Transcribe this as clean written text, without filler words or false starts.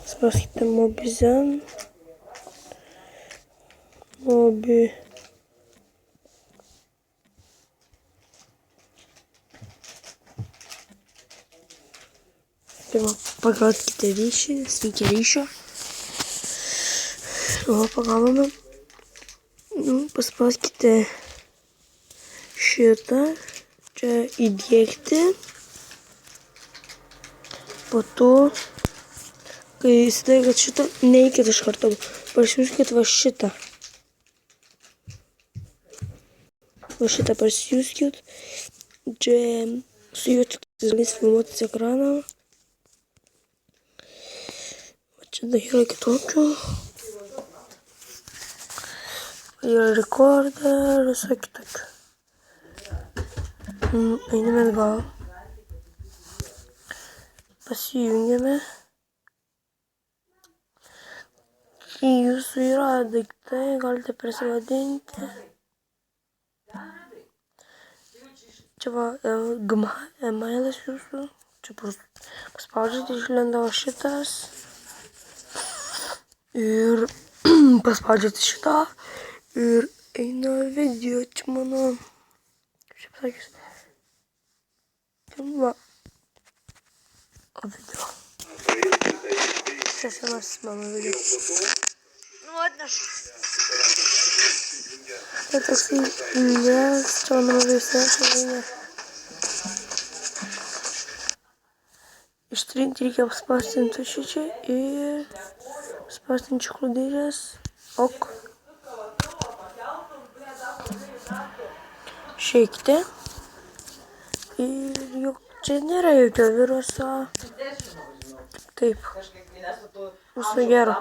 Spauskite Mobizen. Mobi. Tai va, pagaukite ryšį, sveiki ryšio. O, pagavome. Paspauskite šitą, čia įdėkti. Po to, kai įsidėkit šitą, neikit iš karto, pasiūskit va šitą. Va šitą pasiūskit. Čia su juo tik galės filmuotis ekraną. Čia dar yra kitokių. Yra rekorder, visą kitokių. Einame atgal. Pasijungiame. Kai jūsų yra daiktai, galite prisivadinti. Čia va, emailas jūsų. Čia paspaudžiate, išlenda šitas. Ir paspaudžiate šitą. Ir eina video, čia mano, kaip čia pasakys, va, video. Čia senasis mano video. Nu, atnešu. Tai toksai, nes čia mano visai. Ištrinti reikia spaustinti šičia ir spaustinti škludėlės. Ok. Šeikti. Ir juk čia nėra jokio viruso. Taip. Viso gero.